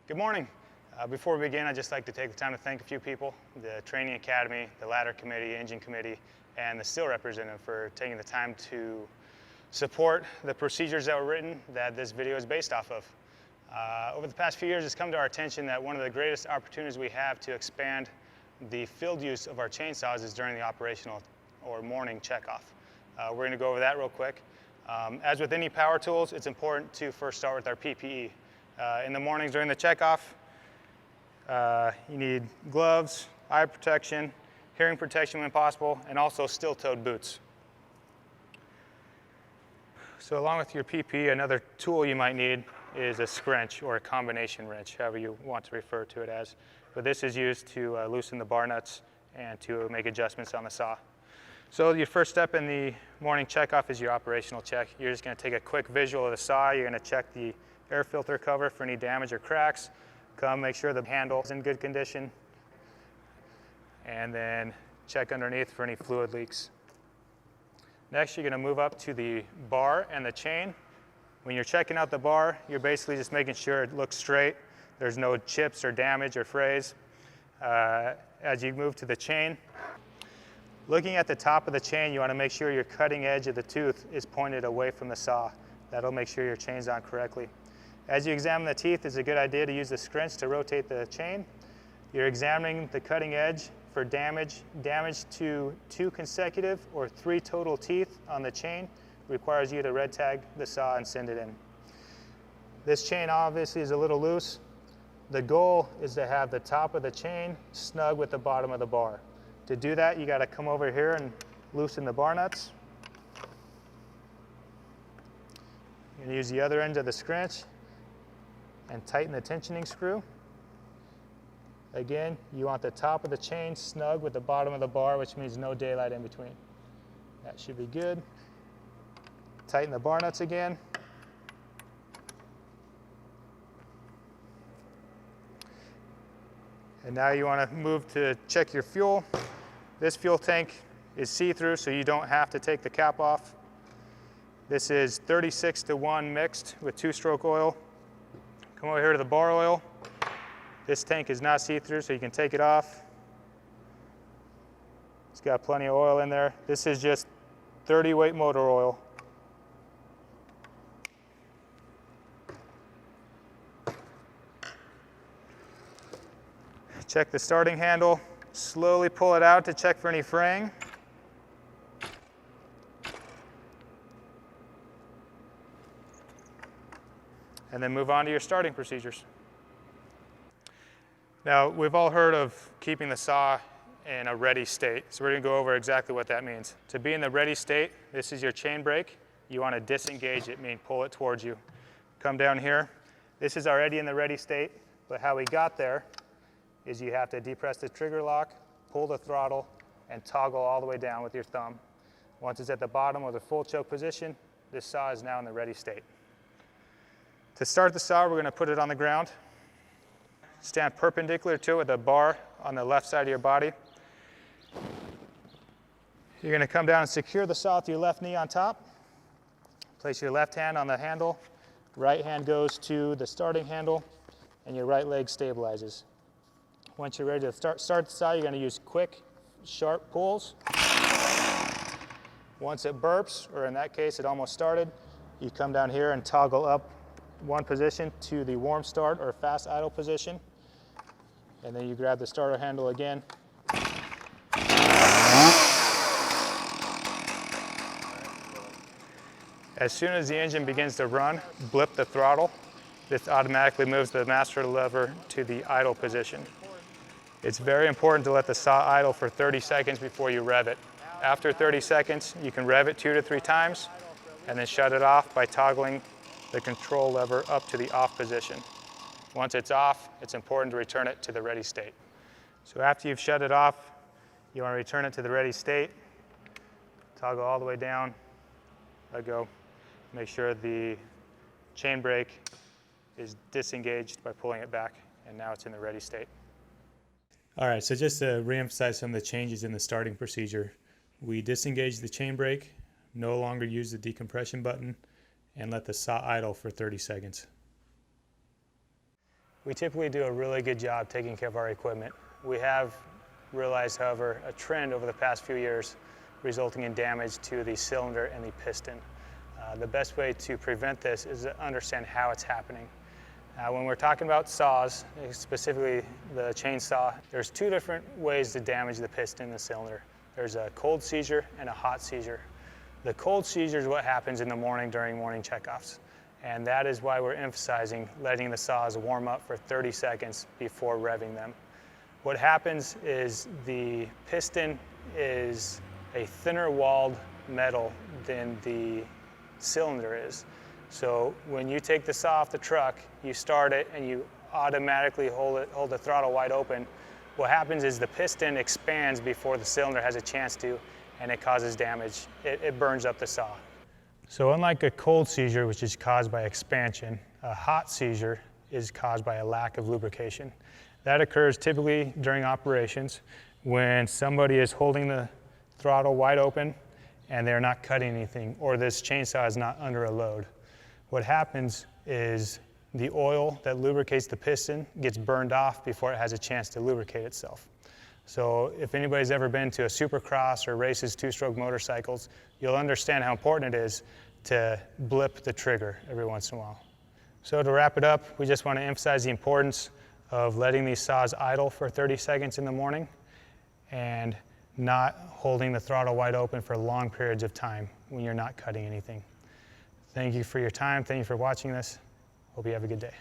Good morning. Before we begin, I'd just like to take the time to thank a few people, the Training Academy, the Ladder Committee, Engine Committee, and the Steel representative for taking the time to support the procedures that were written that this video is based off of. Over the past few years, it's come to our attention that one of the greatest opportunities we have to expand the field use of our chainsaws is during the operational or morning checkoff. We're going to go over that real quick. As with any power tools, it's important to first start with our PPE. In the mornings during the checkoff, you need gloves, eye protection, hearing protection when possible, and also steel-toed boots. So along with your PPE, another tool you might need is a scrunch or a combination wrench, however you want to refer to it as. But this is used to loosen the bar nuts and to make adjustments on the saw. So your first step in the morning checkoff is your operational check. You're just going to take a quick visual of the saw. You're going to check the air filter cover for any damage or cracks. Make sure the handle is in good condition. And then check underneath for any fluid leaks. Next, you're going to move up to the bar and the chain. When you're checking out the bar, you're basically just making sure it looks straight. There's no chips or damage or frays. As you move to the chain, looking at the top of the chain, you want to make sure your cutting edge of the tooth is pointed away from the saw. That'll make sure your chain's on correctly. As you examine the teeth, it's a good idea to use the scrunch to rotate the chain. You're examining the cutting edge for damage to 2 consecutive or 3 total teeth on the chain requires you to red tag the saw and send it in. This chain obviously is a little loose. The goal is to have the top of the chain snug with the bottom of the bar. To do that, you got to come over here and loosen the bar nuts. You're going to use the other end of the scrunch and tighten the tensioning screw. Again, you want the top of the chain snug with the bottom of the bar, which means no daylight in between. That should be good. Tighten the bar nuts again. And now you want to move to check your fuel. This fuel tank is see-through, so you don't have to take the cap off. This is 36:1 mixed with 2-stroke oil. Come over here to the bar oil. This tank is not see-through, so you can take it off. It's got plenty of oil in there. This is just 30-weight motor oil. Check the starting handle. Slowly pull it out to check for any fraying. And then move on to your starting procedures. Now, we've all heard of keeping the saw in a ready state, so we're going to go over exactly what that means. To be in the ready state, this is your chain brake. You want to disengage it, meaning pull it towards you. Come down here. This is already in the ready state, but how we got there is you have to depress the trigger lock, pull the throttle, and toggle all the way down with your thumb. Once it's at the bottom of the full choke position, this saw is now in the ready state. To start the saw, we're going to put it on the ground. Stand perpendicular to it with a bar on the left side of your body. You're going to come down and secure the saw with your left knee on top. Place your left hand on the handle. Right hand goes to the starting handle, and your right leg stabilizes. Once you're ready to start the saw, you're going to use quick, sharp pulls. Once it burps, or in that case, it almost started, you come down here and toggle up one position to the warm start or fast idle position. And then you grab the starter handle again. As soon as the engine begins to run, blip the throttle. This automatically moves the master lever to the idle position. It's very important to let the saw idle for 30 seconds before you rev it. After 30 seconds, you can rev it 2 to 3 times and then shut it off by toggling the control lever up to the off position. Once it's off, it's important to return it to the ready state. So after you've shut it off, you want to return it to the ready state. Toggle all the way down, let go. Make sure the chain brake is disengaged by pulling it back, and now it's in the ready state. All right, so just to reemphasize some of the changes in the starting procedure, we disengage the chain brake, no longer use the decompression button, and let the saw idle for 30 seconds. We typically do a really good job taking care of our equipment. We have realized, however, a trend over the past few years resulting in damage to the cylinder and the piston. The best way to prevent this is to understand how it's happening. When we're talking about saws, specifically the chainsaw, there's two different ways to damage the piston and the cylinder. There's a cold seizure and a hot seizure. The cold seizure is what happens in the morning during morning checkoffs. And that is why we're emphasizing letting the saws warm up for 30 seconds before revving them. What happens is the piston is a thinner walled metal than the cylinder is. So when you take the saw off the truck, you start it and you automatically hold the throttle wide open. What happens is the piston expands before the cylinder has a chance to, and it causes damage. It burns up the saw. So unlike a cold seizure, which is caused by expansion, a hot seizure is caused by a lack of lubrication. That occurs typically during operations when somebody is holding the throttle wide open and they're not cutting anything, or this chainsaw is not under a load. What happens is the oil that lubricates the piston gets burned off before it has a chance to lubricate itself. So if anybody's ever been to a supercross or races two-stroke motorcycles, you'll understand how important it is to blip the trigger every once in a while. So to wrap it up, we just want to emphasize the importance of letting these saws idle for 30 seconds in the morning and not holding the throttle wide open for long periods of time when you're not cutting anything. Thank you for your time. Thank you for watching this. Hope you have a good day.